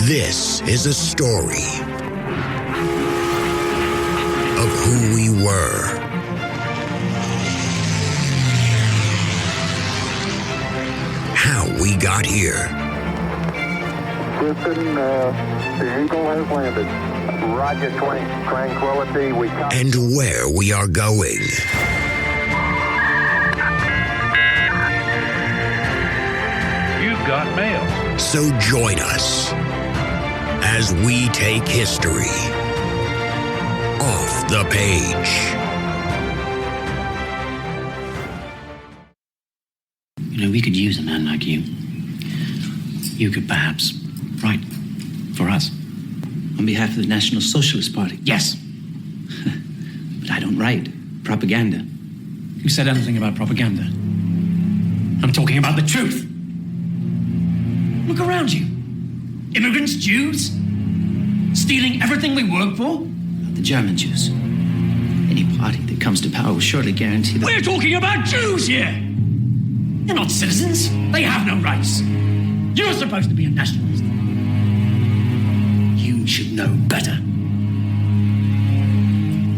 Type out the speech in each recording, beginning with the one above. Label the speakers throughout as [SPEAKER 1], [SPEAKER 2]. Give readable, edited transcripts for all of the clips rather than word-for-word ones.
[SPEAKER 1] This is a story of who we were, how we got here.
[SPEAKER 2] Houston, the Eagle has landed. Roger, Tranquility, we copy.
[SPEAKER 1] And where we are going.
[SPEAKER 3] You've got mail.
[SPEAKER 1] So join us as we take history off the page.
[SPEAKER 4] You know, we could use a man like you. You could perhaps write for us. On behalf of the National Socialist Party. Yes. But I don't write propaganda. Who said anything about propaganda? I'm talking about the truth. Look around you. Immigrants, Jews, stealing everything we work for. The German Jews. Any party that comes to power will surely guarantee that. We're talking about Jews here. They're not citizens. They have no rights. You're supposed to be a nationalist. You should know better.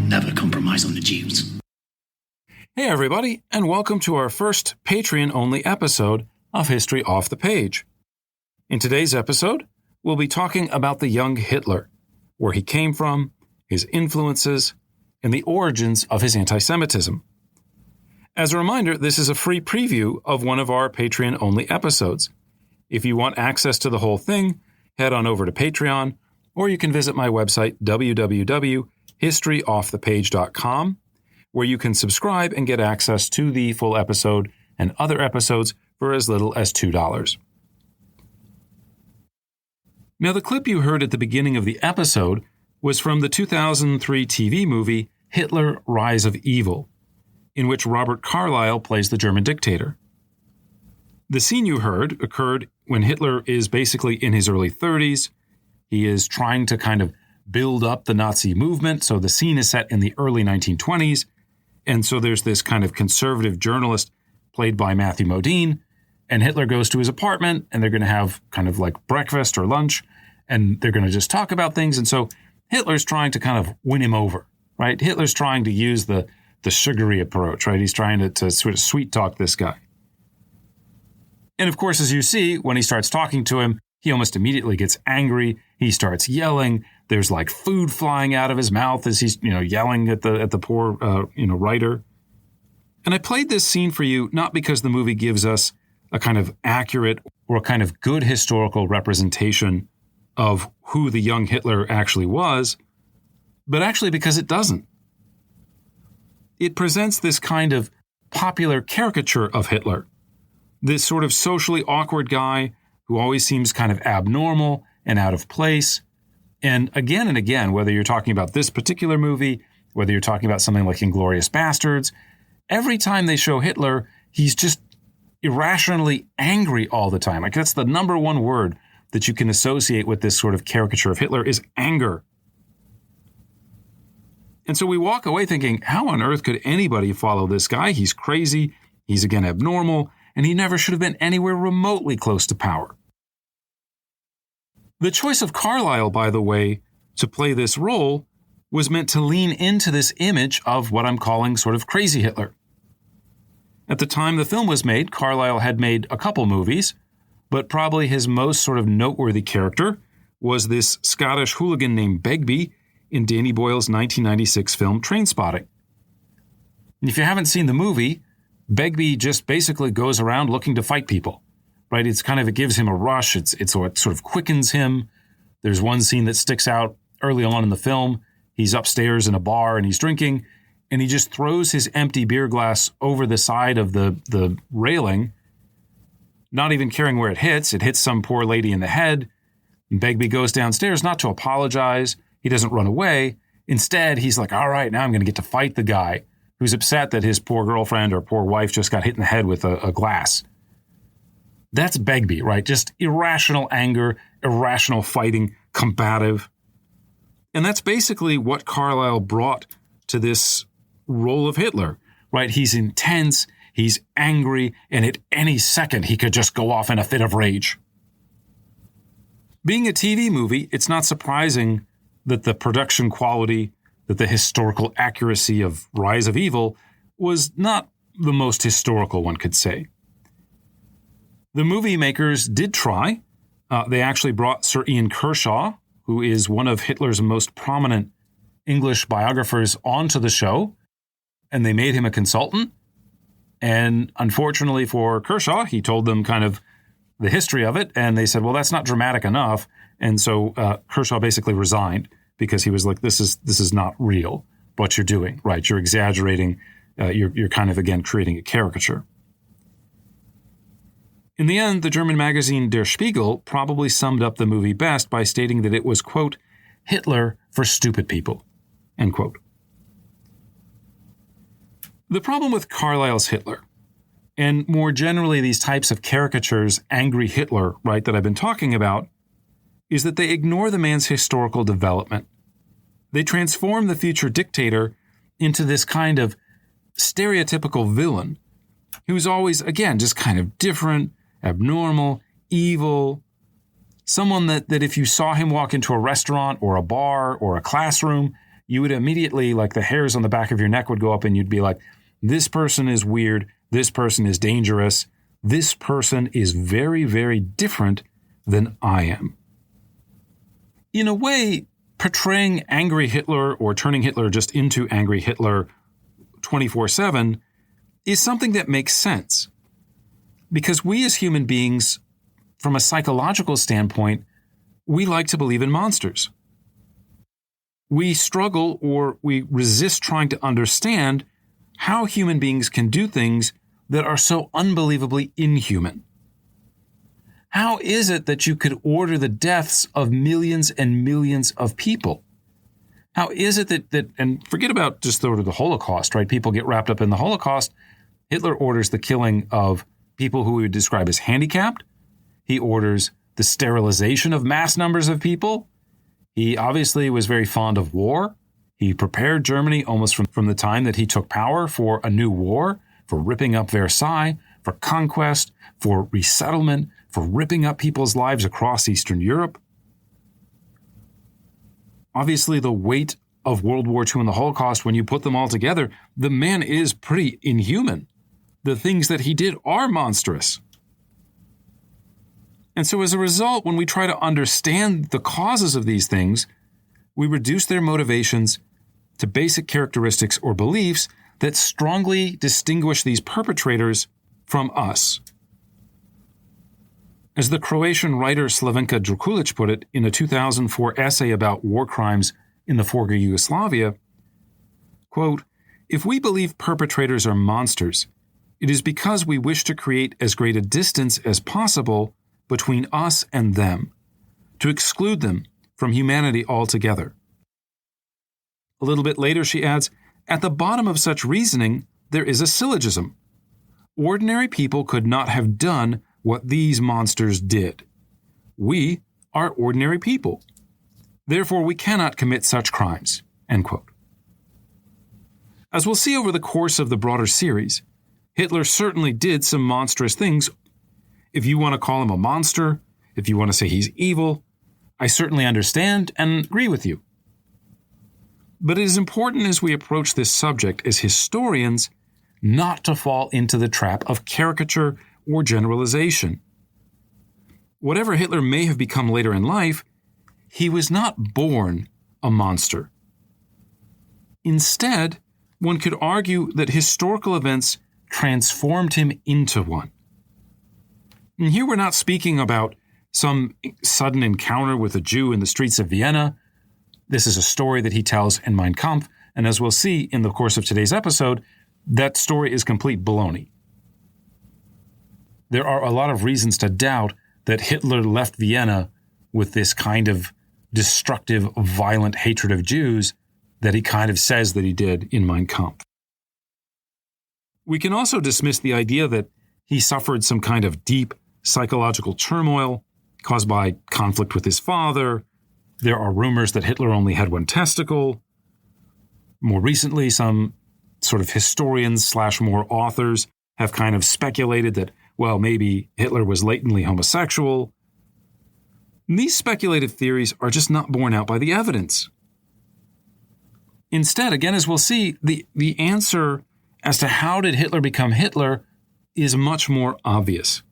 [SPEAKER 4] Never compromise on the Jews.
[SPEAKER 5] Hey everybody, and welcome to our first Patreon-only episode of History Off the Page. In today's episode, we'll be talking about the young Hitler, where he came from, his influences, and the origins of his anti-Semitism. As a reminder, this is a free preview of one of our Patreon-only episodes. If you want access to the whole thing, head on over to Patreon, or you can visit my website, www.historyoffthepage.com, where you can subscribe and get access to the full episode and other episodes for as little as $2. Now, the clip you heard at the beginning of the episode was from the 2003 TV movie Hitler: Rise of Evil, in which Robert Carlyle plays the German dictator. The scene you heard occurred when Hitler is basically in his early 30s. He is trying to kind of build up the Nazi movement. So the scene is set in the early 1920s. And so there's this kind of conservative journalist played by Matthew Modine. And Hitler goes to his apartment and they're going to have kind of like breakfast or lunch. And they're going to just talk about things. And so Hitler's trying to kind of win him over, right? Hitler's trying to use the sugary approach, right? He's trying to sort of sweet talk this guy. And of course, as you see, when he starts talking to him, he almost immediately gets angry. He starts yelling. There's like food flying out of his mouth as he's, yelling at the poor, writer. And I played this scene for you not because the movie gives us a kind of accurate or a kind of good historical representation of who the young Hitler actually was, but actually because it doesn't. It presents this kind of popular caricature of Hitler, this sort of socially awkward guy who always seems kind of abnormal and out of place. And again, whether you're talking about this particular movie, whether you're talking about something like Inglourious Basterds, every time they show Hitler, he's just irrationally angry all the time. Like that's the number one word that you can associate with this sort of caricature of Hitler is anger. And so we walk away thinking, how on earth could anybody follow this guy? He's crazy. He's again abnormal. And he never should have been anywhere remotely close to power. The choice of Carlyle, by the way, to play this role was meant to lean into this image of what I'm calling sort of crazy Hitler. At the time the film was made, Carlyle had made a couple movies, but probably his most sort of noteworthy character was this Scottish hooligan named Begbie in Danny Boyle's 1996 film Trainspotting. And if you haven't seen the movie, Begbie just basically goes around looking to fight people, right? It gives him a rush. It's what sort of quickens him. There's one scene that sticks out early on in the film. He's upstairs in a bar and he's drinking, and he just throws his empty beer glass over the side of the railing, not even caring where it hits. It hits some poor lady in the head. And Begbie goes downstairs not to apologize. He doesn't run away. Instead, he's like, all right, now I'm going to get to fight the guy who's upset that his poor girlfriend or poor wife just got hit in the head with a glass. That's Begbie, right? Just irrational anger, irrational fighting, combative. And that's basically what Carlyle brought to this role of Hitler, right? He's intense, he's angry, and at any second he could just go off in a fit of rage. Being a TV movie, it's not surprising that the production quality, that the historical accuracy of Rise of Evil was not the most historical, one could say. The movie makers did try. They actually brought Sir Ian Kershaw, who is one of Hitler's most prominent English biographers, onto the show, and they made him a consultant. And unfortunately for Kershaw, he told them kind of the history of it, and they said, well, that's not dramatic enough. And so Kershaw basically resigned because he was like, this is not real, what you're doing, right? You're exaggerating. You're kind of, again, creating a caricature. In the end, the German magazine Der Spiegel probably summed up the movie best by stating that it was, quote, Hitler for stupid people, end quote. The problem with Carlyle's Hitler, and more generally these types of caricatures, angry Hitler, right, that I've been talking about, is that they ignore the man's historical development. They transform the future dictator into this kind of stereotypical villain who's always, again, just kind of different, abnormal, evil, someone that if you saw him walk into a restaurant or a bar or a classroom, you would immediately, like the hairs on the back of your neck would go up and you'd be like, this person is weird, this person is dangerous, this person is very, very different than I am. In a way, portraying angry Hitler or turning Hitler just into angry Hitler 24/7 is something that makes sense. Because we as human beings, from a psychological standpoint, we like to believe in monsters. We struggle or we resist trying to understand how human beings can do things that are so unbelievably inhuman. How is it that you could order the deaths of millions and millions of people? How is it that and forget about just the Holocaust, right? People get wrapped up in the Holocaust. Hitler orders the killing of people who we would describe as handicapped. He orders the sterilization of mass numbers of people. He obviously was very fond of war. He prepared Germany almost from the time that he took power for a new war, for ripping up Versailles, for conquest, for resettlement, for ripping up people's lives across Eastern Europe. Obviously, the weight of World War II and the Holocaust, when you put them all together, the man is pretty inhuman. The things that he did are monstrous. And so as a result, when we try to understand the causes of these things, we reduce their motivations to basic characteristics or beliefs that strongly distinguish these perpetrators from us. As the Croatian writer Slavenka Drkulic put it in a 2004 essay about war crimes in the former Yugoslavia, quote, if we believe perpetrators are monsters, it is because we wish to create as great a distance as possible between us and them, to exclude them from humanity altogether. A little bit later, she adds, at the bottom of such reasoning, there is a syllogism. Ordinary people could not have done what these monsters did. We are ordinary people. Therefore, we cannot commit such crimes, end quote. As we'll see over the course of the broader series, Hitler certainly did some monstrous things. If you want to call him a monster, if you want to say he's evil, I certainly understand and agree with you. But it is important as we approach this subject as historians not to fall into the trap of caricature or generalization. Whatever Hitler may have become later in life, he was not born a monster. Instead, one could argue that historical events transformed him into one. And here we're not speaking about some sudden encounter with a Jew in the streets of Vienna. This is a story that he tells in Mein Kampf, and as we'll see in the course of today's episode, that story is complete baloney. There are a lot of reasons to doubt that Hitler left Vienna with this kind of destructive, violent hatred of Jews that he kind of says that he did in Mein Kampf. We can also dismiss the idea that he suffered some kind of deep psychological turmoil caused by conflict with his father. There are rumors that Hitler only had one testicle. More recently, some sort of historians / more authors have kind of speculated that, well, maybe Hitler was latently homosexual. These speculative theories are just not borne out by the evidence. Instead, again, as we'll see, the answer as to how did Hitler become Hitler is much more obvious.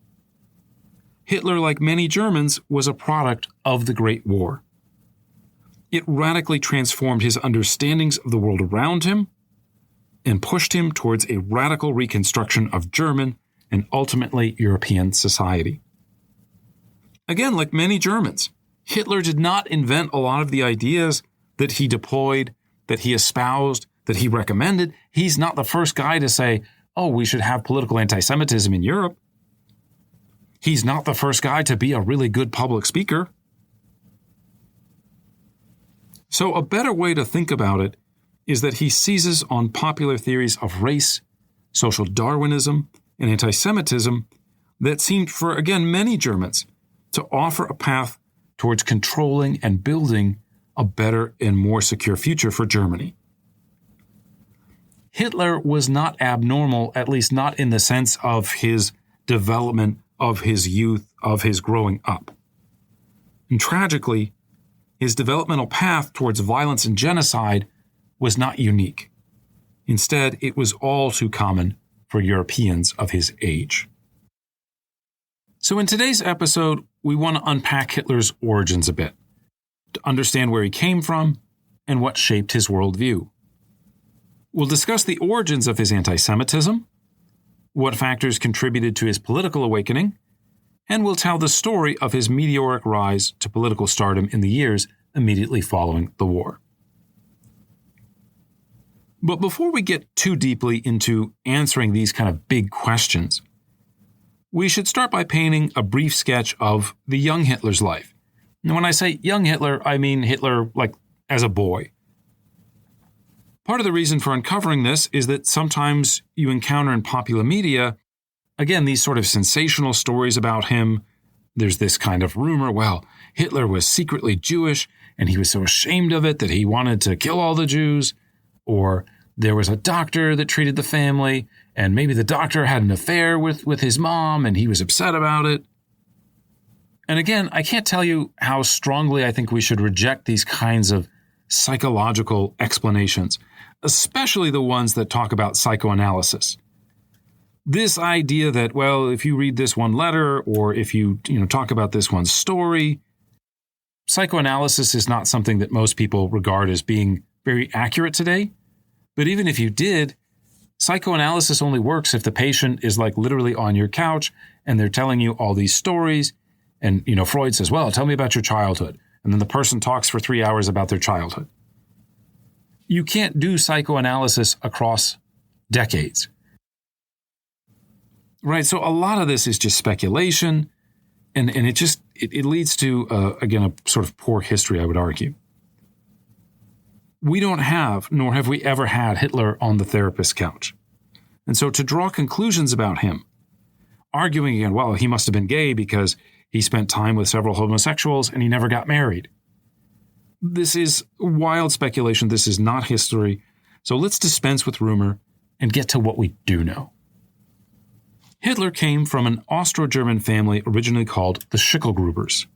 [SPEAKER 5] Hitler, like many Germans, was a product of the Great War. It radically transformed his understandings of the world around him and pushed him towards a radical reconstruction of German and ultimately European society. Again, like many Germans, Hitler did not invent a lot of the ideas that he deployed, that he espoused, that he recommended. He's not the first guy to say, oh, we should have political anti-Semitism in Europe. He's not the first guy to be a really good public speaker. So a better way to think about it is that he seizes on popular theories of race, social Darwinism, and anti-Semitism that seemed for, again, many Germans to offer a path towards controlling and building a better and more secure future for Germany. Hitler was not abnormal, at least not in the sense of his development, of his youth, of his growing up. And tragically, his developmental path towards violence and genocide was not unique. Instead, it was all too common for Europeans of his age. So in today's episode, we want to unpack Hitler's origins a bit, to understand where he came from and what shaped his worldview. We'll discuss the origins of his anti-Semitism, what factors contributed to his political awakening, and we'll tell the story of his meteoric rise to political stardom in the years immediately following the war. But before we get too deeply into answering these kind of big questions, we should start by painting a brief sketch of the young Hitler's life. And when I say young Hitler, I mean Hitler like as a boy. Part of the reason for uncovering this is that sometimes you encounter in popular media, again, these sort of sensational stories about him. There's this kind of rumor, well, Hitler was secretly Jewish and he was so ashamed of it that he wanted to kill all the Jews. Or there was a doctor that treated the family and maybe the doctor had an affair with his mom and he was upset about it. And again, I can't tell you how strongly I think we should reject these kinds of psychological explanations, especially the ones that talk about psychoanalysis. This idea that, well, if you read this one letter or if you talk about this one story, psychoanalysis is not something that most people regard as being very accurate today. But even if you did, psychoanalysis only works if the patient is like literally on your couch and they're telling you all these stories. And, Freud says, well, tell me about your childhood. And then the person talks for 3 hours about their childhood. You can't do psychoanalysis across decades. Right? So a lot of this is just speculation. And it leads to, again, a sort of poor history, I would argue. We don't have, nor have we ever had, Hitler on the therapist's couch. And so to draw conclusions about him, arguing again, well, he must have been gay because he spent time with several homosexuals and he never got married. This is wild speculation. This is not history. So let's dispense with rumor and get to what we do know. Hitler came from an Austro-German family originally called the Schicklgrubers,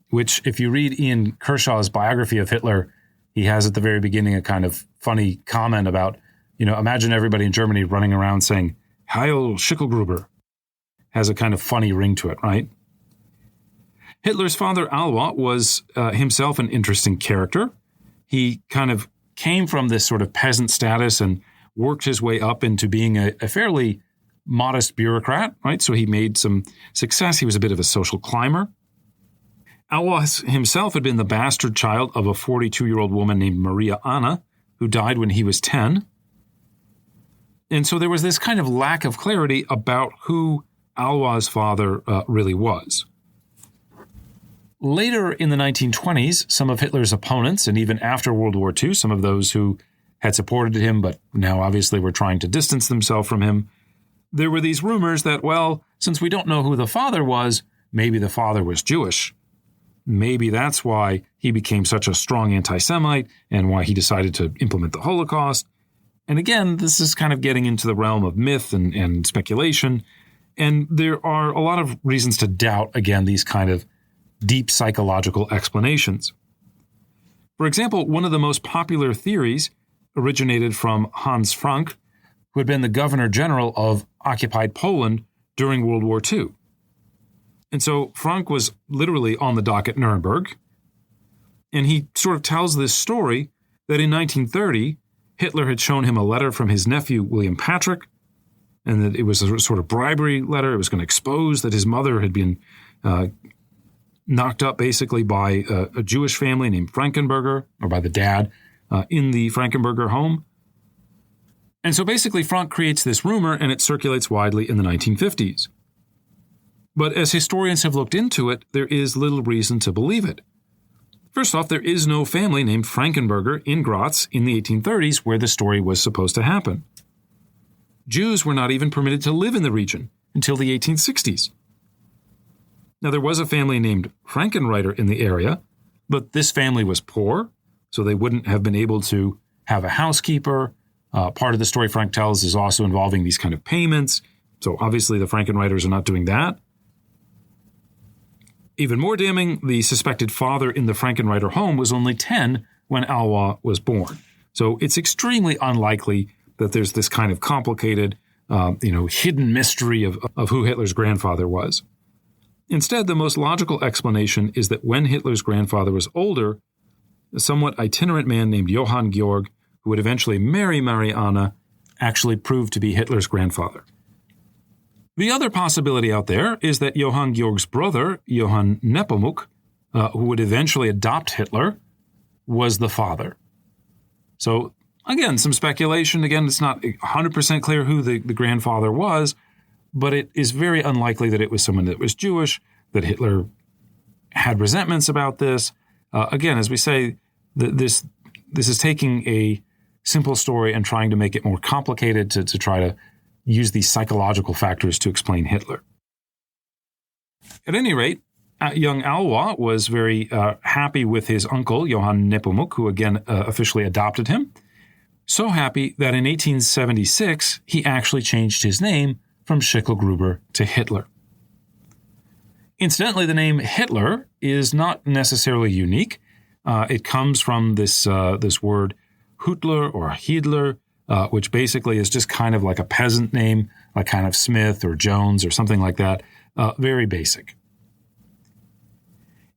[SPEAKER 5] which, if you read Ian Kershaw's biography of Hitler, he has at the very beginning a kind of funny comment about, imagine everybody in Germany running around saying, Heil Schicklgruber. Has a kind of funny ring to it, right? Hitler's father, Alois, was himself an interesting character. He kind of came from this sort of peasant status and worked his way up into being a fairly modest bureaucrat, right? So he made some success. He was a bit of a social climber. Alois himself had been the bastard child of a 42-year-old woman named Maria Anna, who died when he was 10. And so there was this kind of lack of clarity about who Alois' father really was. Later in the 1920s, some of Hitler's opponents, and even after World War II, some of those who had supported him but now obviously were trying to distance themselves from him, there were these rumors that, well, since we don't know who the father was, maybe the father was Jewish. Maybe that's why he became such a strong anti-Semite and why he decided to implement the Holocaust. And again, this is kind of getting into the realm of myth and speculation. And there are a lot of reasons to doubt, again, these kind of deep psychological explanations. For example, one of the most popular theories originated from Hans Frank, who had been the governor general of occupied Poland during World War II. And so Frank was literally on the dock at Nuremberg, and he sort of tells this story that in 1930, Hitler had shown him a letter from his nephew, William Patrick, and that it was a sort of bribery letter. It was going to expose that his mother had been knocked up basically by a Jewish family named Frankenberger, or by the dad, in the Frankenberger home. And so basically Frank creates this rumor, and it circulates widely in the 1950s. But as historians have looked into it, there is little reason to believe it. First off, there is no family named Frankenberger in Graz in the 1830s where the story was supposed to happen. Jews were not even permitted to live in the region until the 1860s. Now, there was a family named Frankenreiter in the area, but this family was poor, so they wouldn't have been able to have a housekeeper. Part of the story Frank tells is also involving these kind of payments, so obviously the Frankenreiters are not doing that. Even more damning, the suspected father in the Frankenreiter home was only 10 when Alois was born. So it's extremely unlikely that there's this kind of complicated, hidden mystery of who Hitler's grandfather was. Instead, the most logical explanation is that when Hitler's grandfather was older, a somewhat itinerant man named Johann Georg, who would eventually marry Marianne, actually proved to be Hitler's grandfather. The other possibility out there is that Johann Georg's brother, Johann Nepomuk, who would eventually adopt Hitler, was the father. So, again, some speculation. Again, it's not 100% clear who the grandfather was, but it is very unlikely that it was someone that was Jewish, that Hitler had resentments about this. Again, as we say, this is taking a simple story and trying to make it more complicated to try to use these psychological factors to explain Hitler. At any rate, young Alois was very happy with his uncle, Johann Nepomuk, who again officially adopted him. So happy that in 1876, he actually changed his name from Schicklgruber to Hitler. Incidentally, the name Hitler is not necessarily unique. It comes from this word Hütler or Hiedler, which basically is just kind of like a peasant name, like kind of Smith or Jones or something like that. Very basic.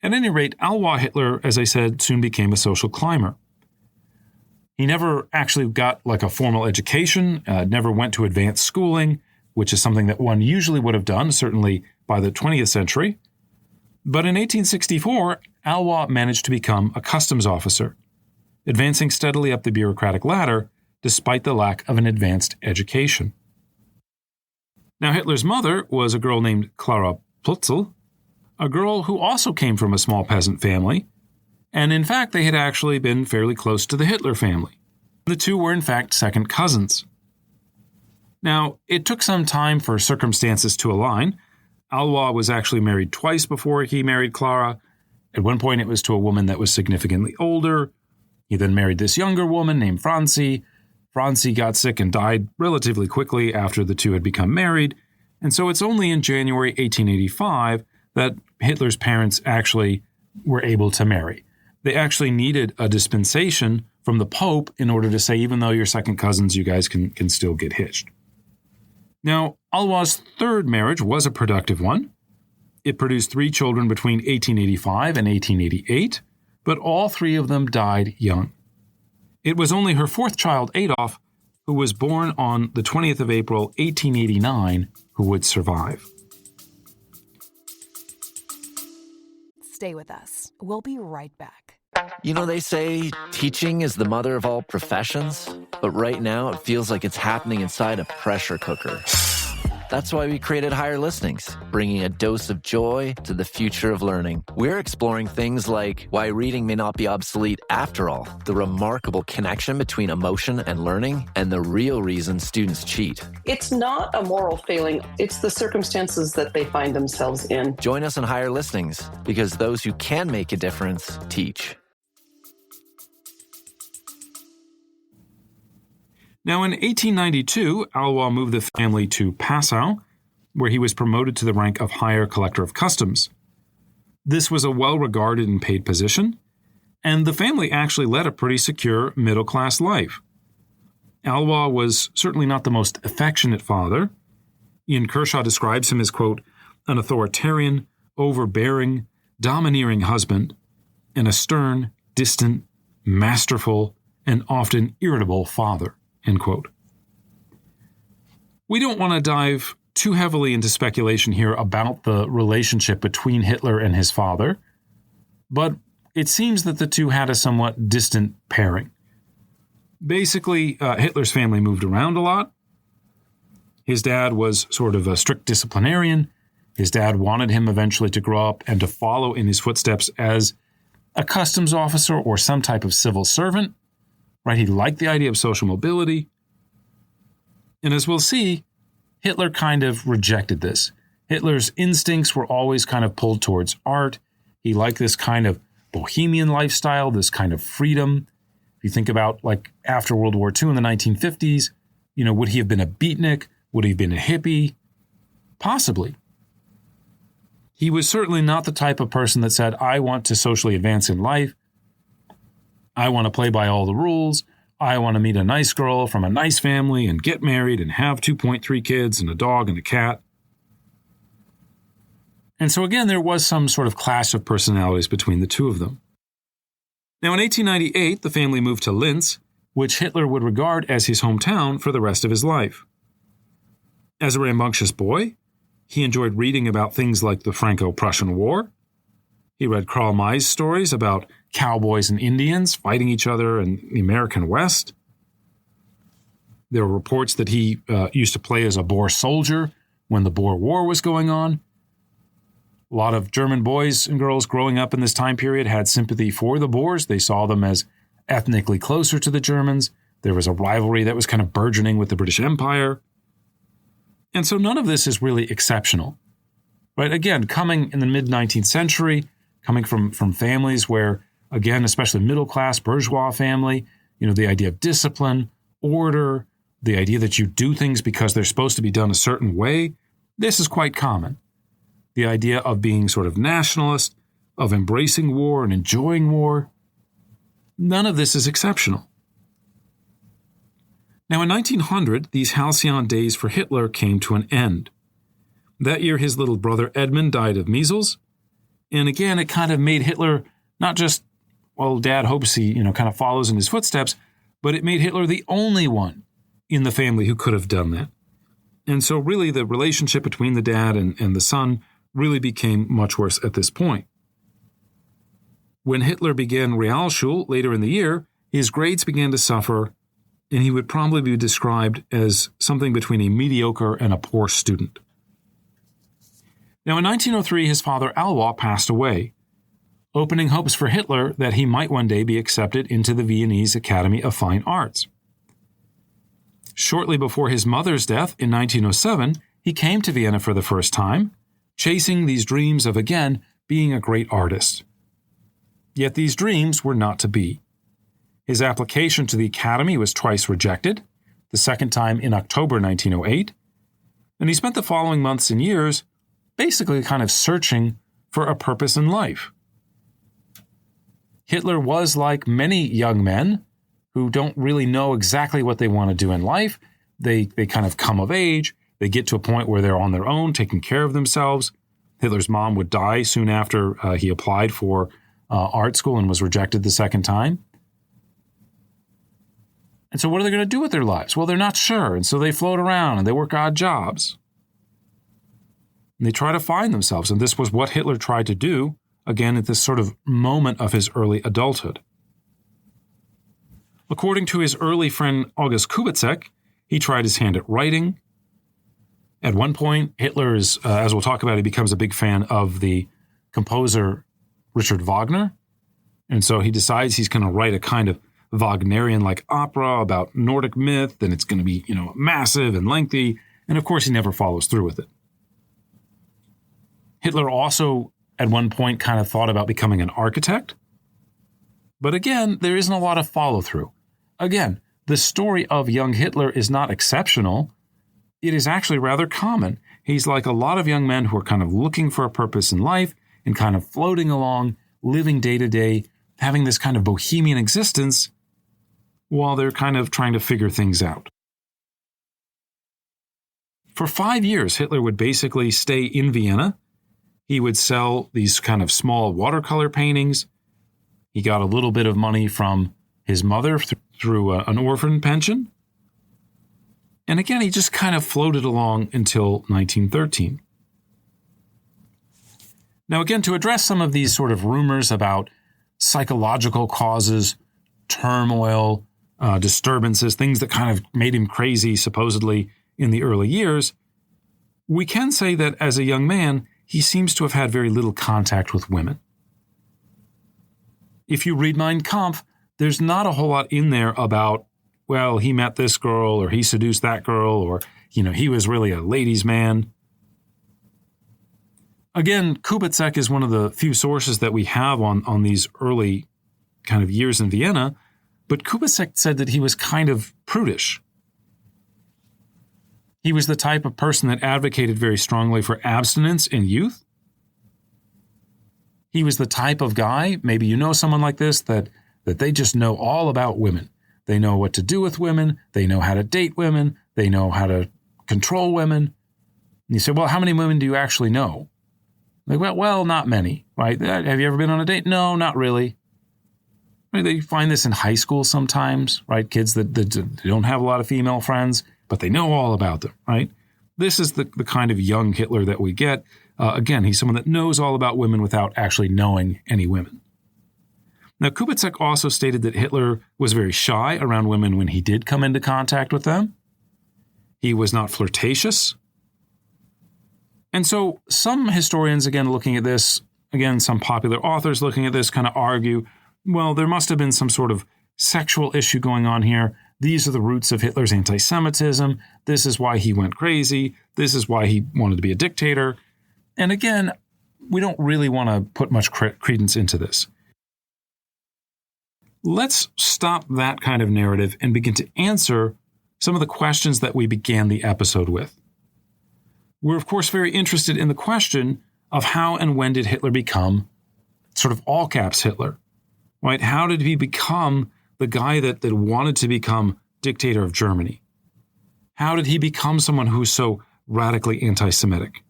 [SPEAKER 5] At any rate, Alois Hitler, as I said, soon became a social climber. He never actually got like a formal education, never went to advanced schooling, which is something that one usually would have done, certainly by the 20th century. But in 1864, Alois managed to become a customs officer, advancing steadily up the bureaucratic ladder despite the lack of an advanced education. Now, Hitler's mother was a girl named Clara Plutzel, a girl who also came from a small peasant family, and in fact, they had actually been fairly close to the Hitler family. The two were in fact second cousins. Now, it took some time for circumstances to align. Alois was actually married twice before he married Clara. At one point, it was to a woman that was significantly older. He then married this younger woman named Franzi. Franzi got sick and died relatively quickly after the two had become married, and so it's only in January 1885 that Hitler's parents actually were able to marry. They actually needed a dispensation from the Pope in order to say, even though you're second cousins, you guys can still get hitched. Now, Alois' third marriage was a productive one. It produced 3 children between 1885 and 1888, but all 3 of them died young. It was only her 4th child, Adolf, who was born on the 20th of April, 1889, who would survive.
[SPEAKER 6] Stay with us. We'll be right back.
[SPEAKER 7] You know, they say teaching is the mother of all professions, but right now it feels like it's happening inside a pressure cooker. That's why we created Higher Listenings, bringing a dose of joy to the future of learning. We're exploring things like why reading may not be obsolete after all, the remarkable connection between emotion and learning, and the real reason students cheat.
[SPEAKER 8] It's not a moral failing. It's the circumstances that they find themselves in.
[SPEAKER 7] Join us in Higher Listenings, because those who can make a difference teach.
[SPEAKER 5] Now, in 1892, Alois moved the family to Passau, where he was promoted to the rank of Higher Collector of Customs. This was a well-regarded and paid position, and the family actually led a pretty secure middle-class life. Alois was certainly not the most affectionate father. Ian Kershaw describes him as, quote, an authoritarian, overbearing, domineering husband, and a stern, distant, masterful, and often irritable father, end quote. We don't want to dive too heavily into speculation here about the relationship between Hitler and his father, but it seems that the two had a somewhat distant pairing. Basically, Hitler's family moved around a lot. His dad was sort of a strict disciplinarian. His dad wanted him eventually to grow up and to follow in his footsteps as a customs officer or some type of civil servant, right? He liked the idea of social mobility. And as we'll see, Hitler kind of rejected this. Hitler's instincts were always kind of pulled towards art. He liked this kind of bohemian lifestyle, this kind of freedom. If you think about like after World War II in the 1950s, would he have been a beatnik? Would he have been a hippie? Possibly. He was certainly not the type of person that said, I want to socially advance in life. I want to play by all the rules. I want to meet a nice girl from a nice family and get married and have 2.3 kids and a dog and a cat. And so again, there was some sort of clash of personalities between the two of them. Now in 1898, the family moved to Linz, which Hitler would regard as his hometown for the rest of his life. As a rambunctious boy, he enjoyed reading about things like the Franco-Prussian War. He read Karl May's stories about cowboys and Indians fighting each other in the American West. There were reports that he used to play as a Boer soldier when the Boer War was going on. A lot of German boys and girls growing up in this time period had sympathy for the Boers. They saw them as ethnically closer to the Germans. There was a rivalry that was kind of burgeoning with the British Empire. And so none of this is really exceptional, right? Again, coming in the mid-19th century, coming from families where, again, especially middle-class bourgeois family, the idea of discipline, order, the idea that you do things because they're supposed to be done a certain way, this is quite common. The idea of being sort of nationalist, of embracing war and enjoying war, none of this is exceptional. Now, in 1900, these halcyon days for Hitler came to an end. That year, his little brother Edmund died of measles. And again, it kind of made Hitler not just, well, Dad hopes he, kind of follows in his footsteps, but it made Hitler the only one in the family who could have done that. And so really the relationship between the dad and the son really became much worse at this point. When Hitler began Realschule later in the year, his grades began to suffer, and he would probably be described as something between a mediocre and a poor student. Now, in 1903, his father Alois passed away, opening hopes for Hitler that he might one day be accepted into the Viennese Academy of Fine Arts. Shortly before his mother's death in 1907, he came to Vienna for the first time, chasing these dreams of, again, being a great artist. Yet these dreams were not to be. His application to the Academy was twice rejected, the second time in October 1908, and he spent the following months and years basically kind of searching for a purpose in life. Hitler was like many young men who don't really know exactly what they want to do in life. They kind of come of age. They get to a point where they're on their own, taking care of themselves. Hitler's mom would die soon after he applied for art school and was rejected the second time. And so what are they going to do with their lives? Well, they're not sure. And so they float around and they work odd jobs. And they try to find themselves. And this was what Hitler tried to do, again, at this sort of moment of his early adulthood. According to his early friend August Kubitschek, he tried his hand at writing. At one point, Hitler is, as we'll talk about, he becomes a big fan of the composer Richard Wagner. And so he decides he's going to write a kind of Wagnerian-like opera about Nordic myth, and it's going to be, massive and lengthy. And of course, he never follows through with it. Hitler also, at one point, kind of thought about becoming an architect. But again, there isn't a lot of follow-through. Again, the story of young Hitler is not exceptional. It is actually rather common. He's like a lot of young men who are kind of looking for a purpose in life, and kind of floating along, living day to day, having this kind of bohemian existence while they're kind of trying to figure things out. For 5 years, Hitler would basically stay in Vienna. He would sell these kind of small watercolor paintings. He got a little bit of money from his mother through an orphan pension. And again, he just kind of floated along until 1913. Now, again, to address some of these sort of rumors about psychological causes, turmoil, disturbances, things that kind of made him crazy, supposedly, in the early years, we can say that as a young man, he seems to have had very little contact with women. If you read Mein Kampf, there's not a whole lot in there about, well, he met this girl, or he seduced that girl, or, he was really a ladies' man. Again, Kubitschek is one of the few sources that we have on these early kind of years in Vienna, but Kubitschek said that he was kind of prudish. He was the type of person that advocated very strongly for abstinence in youth. He was the type of guy, maybe you know someone like this, that they just know all about women. They know what to do with women. They know how to date women. They know how to control women. And you say, well, how many women do you actually know? Like, well, not many, right? Have you ever been on a date? No, not really. I mean, they find this in high school sometimes, right? Kids that don't have a lot of female friends, but they know all about them, right? This is the kind of young Hitler that we get. Again, he's someone that knows all about women without actually knowing any women. Now, Kubitschek also stated that Hitler was very shy around women when he did come into contact with them. He was not flirtatious. And so some historians, again, looking at this, again, some popular authors looking at this kind of argue, well, there must have been some sort of sexual issue going on here. These are the roots of Hitler's anti-Semitism. This is why he went crazy. This is why he wanted to be a dictator. And again, we don't really want to put much credence into this. Let's stop that kind of narrative and begin to answer some of the questions that we began the episode with. We're, of course, very interested in the question of how and when did Hitler become sort of all caps Hitler, right? How did he become the guy that wanted to become dictator of Germany? How did he become someone who's so radically anti-Semitic?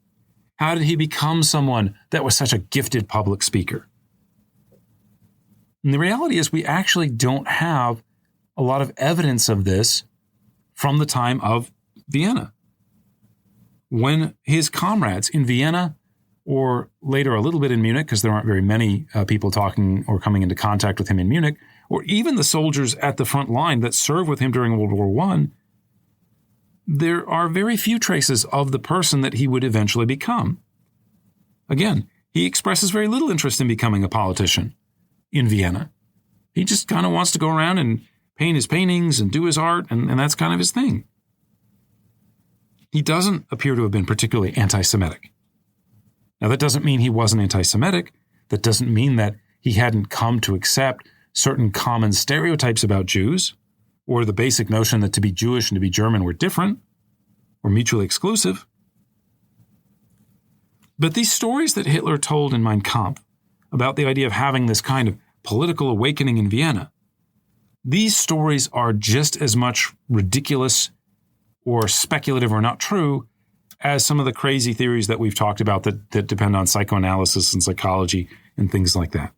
[SPEAKER 5] How did he become someone that was such a gifted public speaker? And the reality is we actually don't have a lot of evidence of this from the time of Vienna. When his comrades in Vienna, or later a little bit in Munich, because there aren't very many people talking or coming into contact with him in Munich, or even the soldiers at the front line that served with him during World War I, there are very few traces of the person that he would eventually become. Again, he expresses very little interest in becoming a politician in Vienna. He just kind of wants to go around and paint his paintings and do his art, and that's kind of his thing. He doesn't appear to have been particularly anti-Semitic. Now, that doesn't mean he wasn't anti-Semitic. That doesn't mean that he hadn't come to accept certain common stereotypes about Jews, or the basic notion that to be Jewish and to be German were different, or mutually exclusive. But these stories that Hitler told in Mein Kampf about the idea of having this kind of political awakening in Vienna, these stories are just as much ridiculous or speculative or not true as some of the crazy theories that we've talked about that depend on psychoanalysis and psychology and things like that.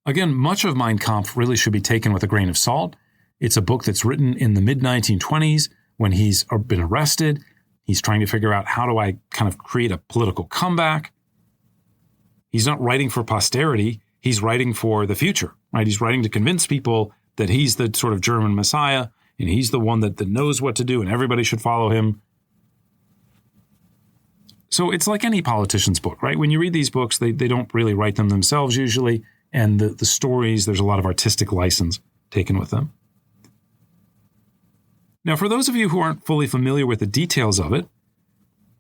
[SPEAKER 5] Again, much of Mein Kampf really should be taken with a grain of salt. It's a book that's written in the mid-1920s when he's been arrested. He's trying to figure out, how do I kind of create a political comeback? He's not writing for posterity. He's writing for the future, right? He's writing to convince people that he's the sort of German Messiah, and he's the one that knows what to do, and everybody should follow him. So it's like any politician's book, right? When you read these books, they don't really write them themselves usually, and the stories, there's a lot of artistic license taken with them. Now, for those of you who aren't fully familiar with the details of it,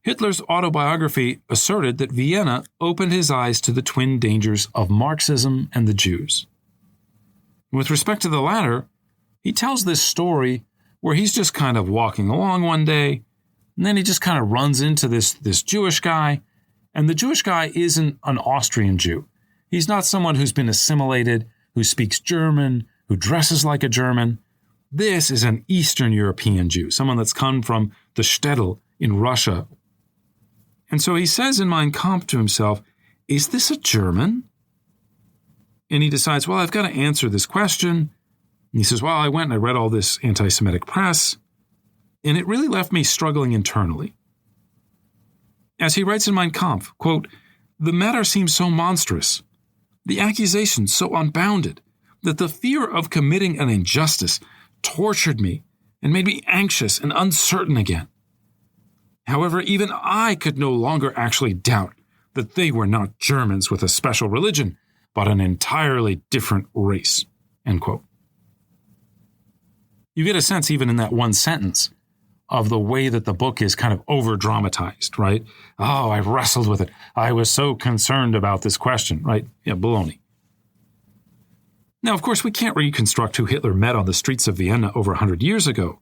[SPEAKER 5] Hitler's autobiography asserted that Vienna opened his eyes to the twin dangers of Marxism and the Jews. With respect to the latter, he tells this story where he's just kind of walking along one day, and then he just kind of runs into this Jewish guy, And the Jewish guy isn't an Austrian Jew. He's not someone who's been assimilated, who speaks German, who dresses like a German. This is an Eastern European Jew, someone that's come from the shtetl in Russia. And so he says in Mein Kampf to himself, is this a German? And he decides, well, I've got to answer this question. And he says, well, I went and I read all this anti-Semitic press, and it really left me struggling internally. As he writes in Mein Kampf, quote, the matter seems so monstrous, the accusation so unbounded, that the fear of committing an injustice tortured me and made me anxious and uncertain again. However, even I could no longer actually doubt that they were not Germans with a special religion, but an entirely different race. End quote. You get a sense even in that one sentence of the way that the book is kind of over-dramatized, right? Oh, I wrestled with it. I was so concerned about this question, right? Yeah, baloney. Now, of course, we can't reconstruct who Hitler met on the streets of Vienna over 100 years ago.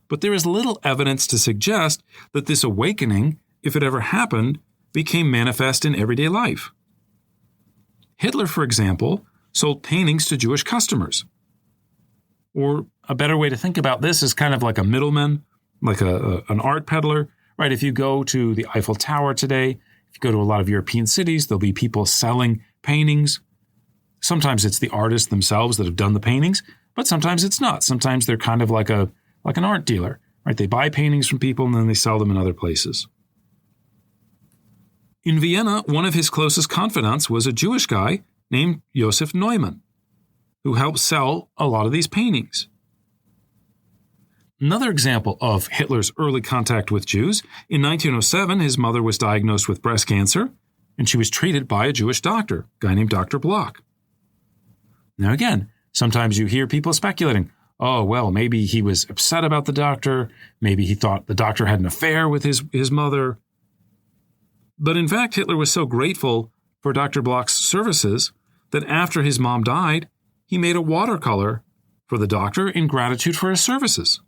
[SPEAKER 5] But there is little evidence to suggest that this awakening, if it ever happened, became manifest in everyday life. Hitler, for example, sold paintings to Jewish customers. Or a better way to think about this is kind of like a middleman, like an art peddler, right? If you go to the Eiffel Tower today, if you go to a lot of European cities, there'll be people selling paintings. Sometimes it's the artists themselves that have done the paintings, but sometimes it's not. Sometimes they're kind of like an art dealer, right? They buy paintings from people and then they sell them in other places. In Vienna, one of his closest confidants was a Jewish guy named Josef Neumann, who helped sell a lot of these paintings. Another example of Hitler's early contact with Jews, in 1907, his mother was diagnosed with breast cancer, and she was treated by a Jewish doctor, a guy named Dr. Bloch. Now again, sometimes you hear people speculating, oh, well, maybe he was upset about the doctor, maybe he thought the doctor had an affair with his mother. But in fact, Hitler was so grateful for Dr. Bloch's services that after his mom died, he made a watercolor for the doctor in gratitude for his services.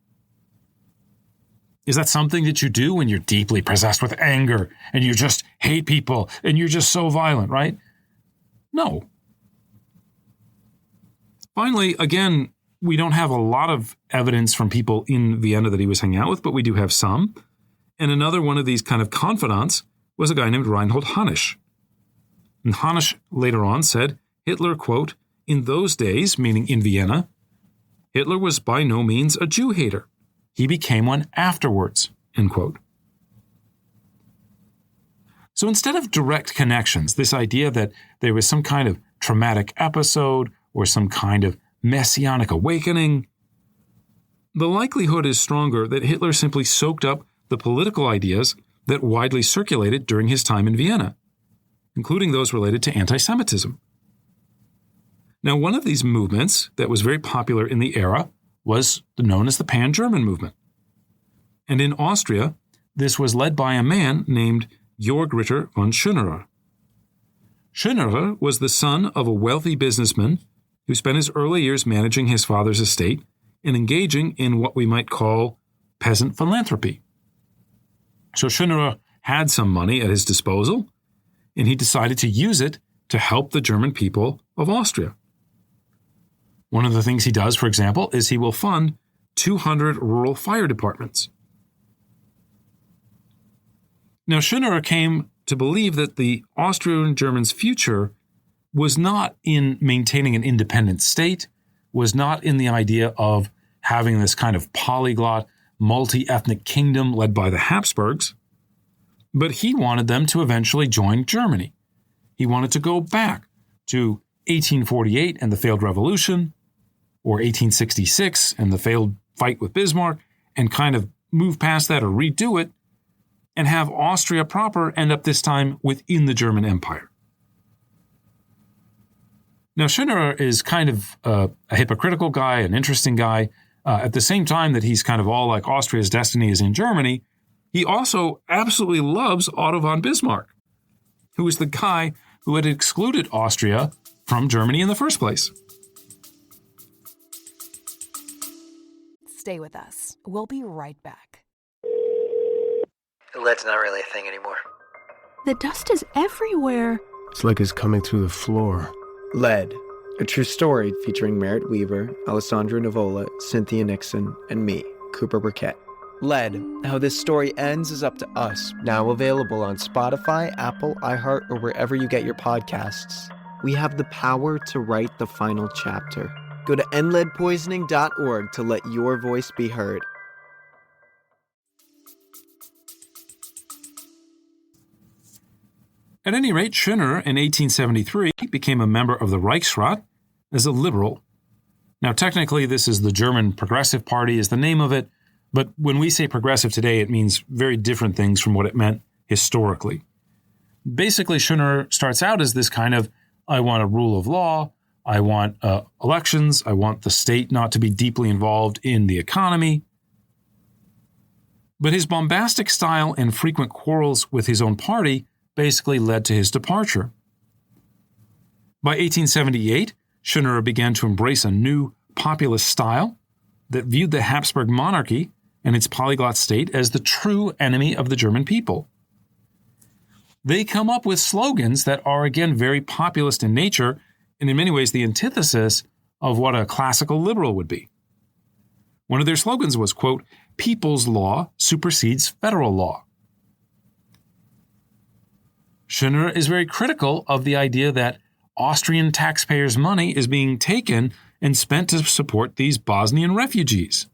[SPEAKER 5] Is that something that you do when you're deeply possessed with anger and you just hate people and you're just so violent, right? No. Finally, again, we don't have a lot of evidence from people in Vienna that he was hanging out with, but we do have some. And another one of these kind of confidants was a guy named Reinhold Hannisch. And Hannisch later on said, Hitler, quote, in those days, meaning in Vienna, Hitler was by no means a Jew hater. He became one afterwards, end quote. So instead of direct connections, this idea that there was some kind of traumatic episode or some kind of messianic awakening, the likelihood is stronger that Hitler simply soaked up the political ideas that widely circulated during his time in Vienna, including those related to anti-Semitism. Now, one of these movements that was very popular in the era was known as the Pan-German movement. And in Austria, this was led by a man named Georg Ritter von Schönerer. Schönerer was the son of a wealthy businessman who spent his early years managing his father's estate and engaging in what we might call peasant philanthropy. So Schönerer had some money at his disposal, and he decided to use it to help the German people of Austria. One of the things he does, for example, is he will fund 200 rural fire departments. Now, Schönerer came to believe that the Austrian Germans' future was not in maintaining an independent state, was not in the idea of having this kind of polyglot, multi-ethnic kingdom led by the Habsburgs, but he wanted them to eventually join Germany. He wanted to go back to 1848 and the failed revolution, or 1866 and the failed fight with Bismarck, and kind of move past that or redo it, and have Austria proper end up this time within the German Empire. Now, Schönerer is kind of a hypocritical guy, an interesting guy. At the same time that he's kind of all like Austria's destiny is in Germany, he also absolutely loves Otto von Bismarck, who is the guy who had excluded Austria from Germany in the first place.
[SPEAKER 6] Stay with us. We'll be right back.
[SPEAKER 9] Lead's not really a thing anymore. The dust is everywhere.
[SPEAKER 10] It's like it's coming through the floor.
[SPEAKER 11] Lead, a true story featuring Merritt Weaver, Alessandro Nivola, Cynthia Nixon, and me, Cooper Burkett. Lead, how this story ends is up to us. Now available on Spotify, Apple, iHeart, or wherever you get your podcasts. We have the power to write the final chapter. Go to endleadpoisoning.org to let your voice be heard.
[SPEAKER 5] At any rate, Schöner in 1873 became a member of the Reichsrat as a liberal. Now, technically, this is the German Progressive Party is the name of it, but when we say progressive today, it means very different things from what it meant historically. Basically, Schöner starts out as this kind of, I want a rule of law, I want elections, I want the state not to be deeply involved in the economy. But his bombastic style and frequent quarrels with his own party basically led to his departure. By 1878, Schöner began to embrace a new populist style that viewed the Habsburg monarchy and its polyglot state as the true enemy of the German people. They come up with slogans that are, again, very populist in nature and in many ways the antithesis of what a classical liberal would be. One of their slogans was, quote, "People's law supersedes federal law." Schöner is very critical of the idea that Austrian taxpayers' money is being taken and spent to support these Bosnian refugees.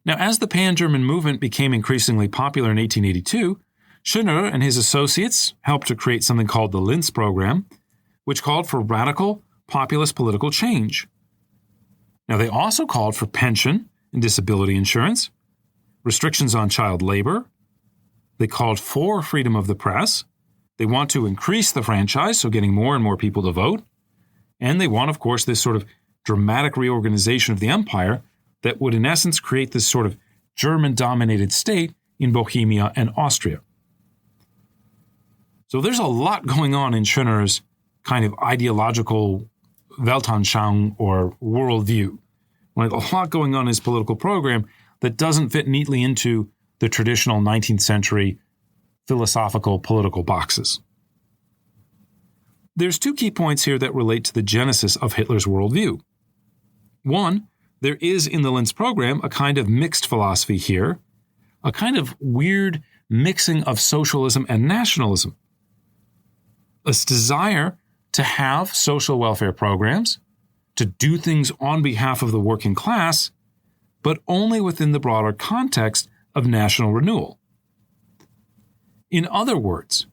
[SPEAKER 5] Now, as the Pan-German movement became increasingly popular in 1882, Schöner and his associates helped to create something called the Linz Program, which called for radical populist political change. Now, they also called for pension and disability insurance, restrictions on child labor. They called for freedom of the press. They want to increase the franchise, so getting more and more people to vote. And they want, of course, this sort of dramatic reorganization of the empire that would, in essence, create this sort of German-dominated state in Bohemia and Austria. So there's a lot going on in Schöner's kind of ideological Weltanschauung or worldview. Right? A lot going on in his political program that doesn't fit neatly into the traditional 19th century philosophical political boxes. There's two key points here that relate to the genesis of Hitler's worldview. One, there is in the Linz program a kind of mixed philosophy here, a kind of weird mixing of socialism and nationalism. A desire to have social welfare programs, to do things on behalf of the working class, but only within the broader context of national renewal. In other words,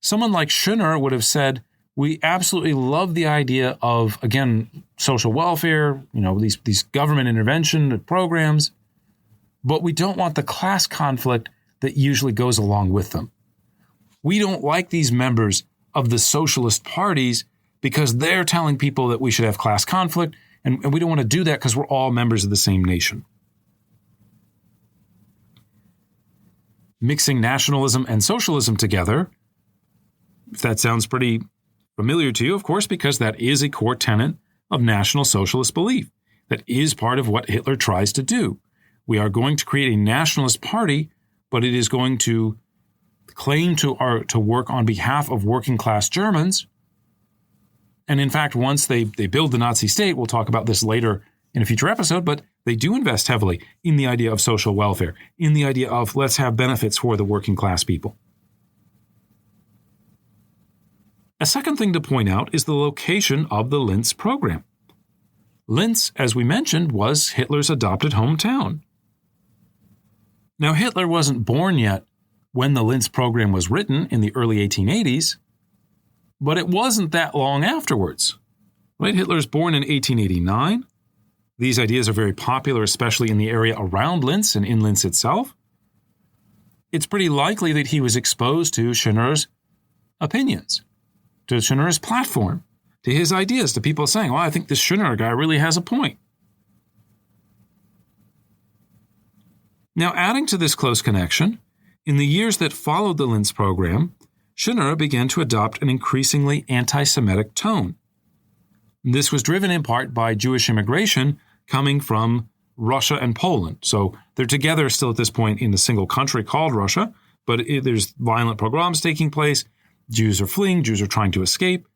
[SPEAKER 5] someone like Schöner would have said, we absolutely love the idea of, again, social welfare, these government intervention programs, but we don't want the class conflict that usually goes along with them. We don't like these members of the socialist parties because they're telling people that we should have class conflict, and we don't want to do that because we're all members of the same nation. Mixing nationalism and socialism together, if that sounds pretty familiar to you, of course, because that is a core tenet of National Socialist belief. That is part of what Hitler tries to do. We are going to create a nationalist party, but it is going to claim to work on behalf of working class Germans. And in fact, once they build the Nazi state, we'll talk about this later in a future episode, but they do invest heavily in the idea of social welfare, in the idea of let's have benefits for the working class people. A second thing to point out is the location of the Linz program. Linz, as we mentioned, was Hitler's adopted hometown. Now, Hitler wasn't born yet when the Linz program was written in the early 1880s, but it wasn't that long afterwards. Right? Hitler's born in 1889. These ideas are very popular, especially in the area around Linz and in Linz itself. It's pretty likely that he was exposed to Schöner's opinions, to Schöner's platform, to his ideas, to people saying, well, I think this Schöner guy really has a point. Now, adding to this close connection, in the years that followed the Linz program, Schöner began to adopt an increasingly anti-Semitic tone. This was driven in part by Jewish immigration coming from Russia and Poland. So they're together still at this point in a single country called Russia, but there's violent pogroms taking place. Jews are fleeing. Jews are trying to escape.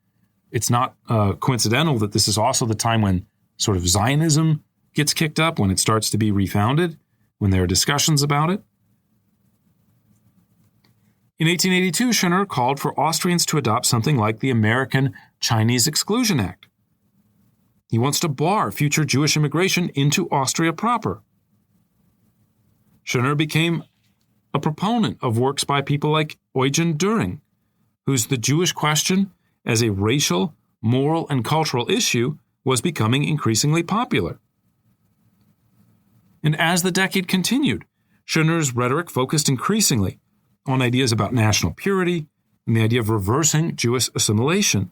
[SPEAKER 5] It's not coincidental that this is also the time when sort of Zionism gets kicked up, when it starts to be refounded, when there are discussions about it. In 1882, Schoener called for Austrians to adopt something like the American Chinese Exclusion Act. He wants to bar future Jewish immigration into Austria proper. Schoener became a proponent of works by people like Eugen Düring, whose The Jewish Question as a racial, moral, and cultural issue was becoming increasingly popular. And as the decade continued, Schoener's rhetoric focused increasingly on ideas about national purity and the idea of reversing Jewish assimilation,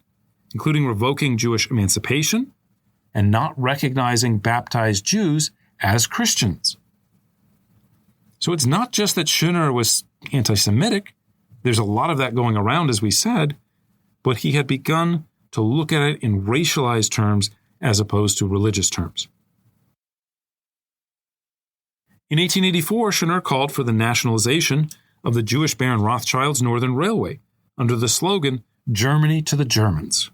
[SPEAKER 5] including revoking Jewish emancipation and not recognizing baptized Jews as Christians. So it's not just that Schoener was anti-Semitic. There's a lot of that going around, as we said, but he had begun to look at it in racialized terms as opposed to religious terms. In 1884, Schoener called for the nationalization of the Jewish Baron Rothschild's Northern Railway under the slogan, "Germany to the Germans."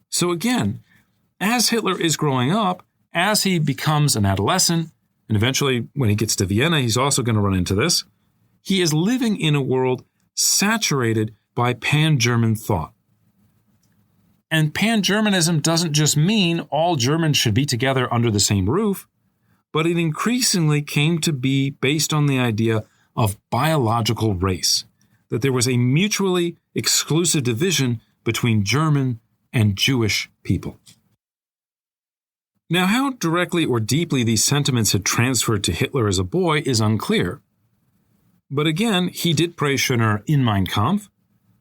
[SPEAKER 5] So again, as Hitler is growing up, as he becomes an adolescent, and eventually when he gets to Vienna, he's also going to run into this, he is living in a world saturated by pan-German thought. And pan-Germanism doesn't just mean all Germans should be together under the same roof, but it increasingly came to be based on the idea of biological race, that there was a mutually exclusive division between German and Jewish people. Now, how directly or deeply these sentiments had transferred to Hitler as a boy is unclear. But again, he did praise Schoener in Mein Kampf,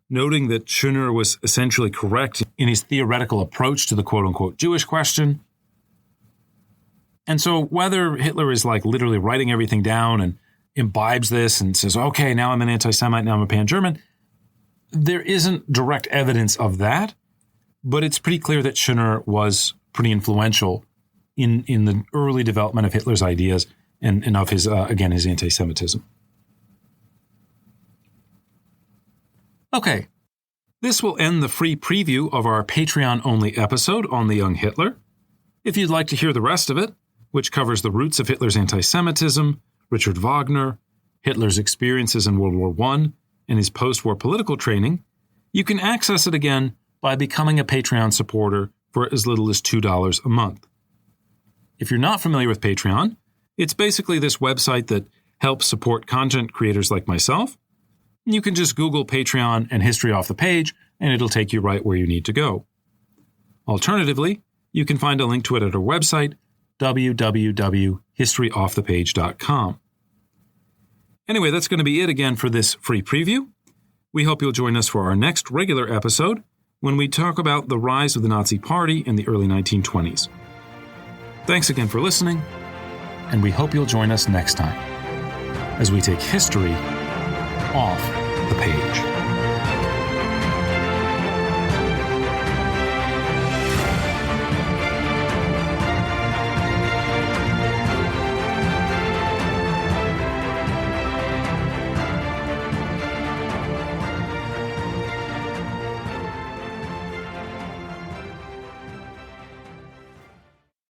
[SPEAKER 5] noting that Schoener was essentially correct in his theoretical approach to the quote-unquote Jewish question. And so whether Hitler is like literally writing everything down and imbibes this and says, okay, now I'm an anti-Semite, now I'm a pan-German, there isn't direct evidence of that, but it's pretty clear that Schoener was pretty influential in the early development of Hitler's ideas and of his, again, his anti-Semitism. Okay, this will end the free preview of our Patreon-only episode on the young Hitler. If you'd like to hear the rest of it, which covers the roots of Hitler's anti-Semitism, Richard Wagner, Hitler's experiences in World War I, and his post-war political training, you can access it again by becoming a Patreon supporter for as little as $2 a month. If you're not familiar with Patreon, it's basically this website that helps support content creators like myself. You can just Google Patreon and History Off the Page, and it'll take you right where you need to go. Alternatively, you can find a link to it at our website, www.historyoffthepage.com. Anyway, that's going to be it again for this free preview. We hope you'll join us for our next regular episode when we talk about the rise of the Nazi Party in the early 1920s. Thanks again for listening, and we hope you'll join us next time as we take history off the page.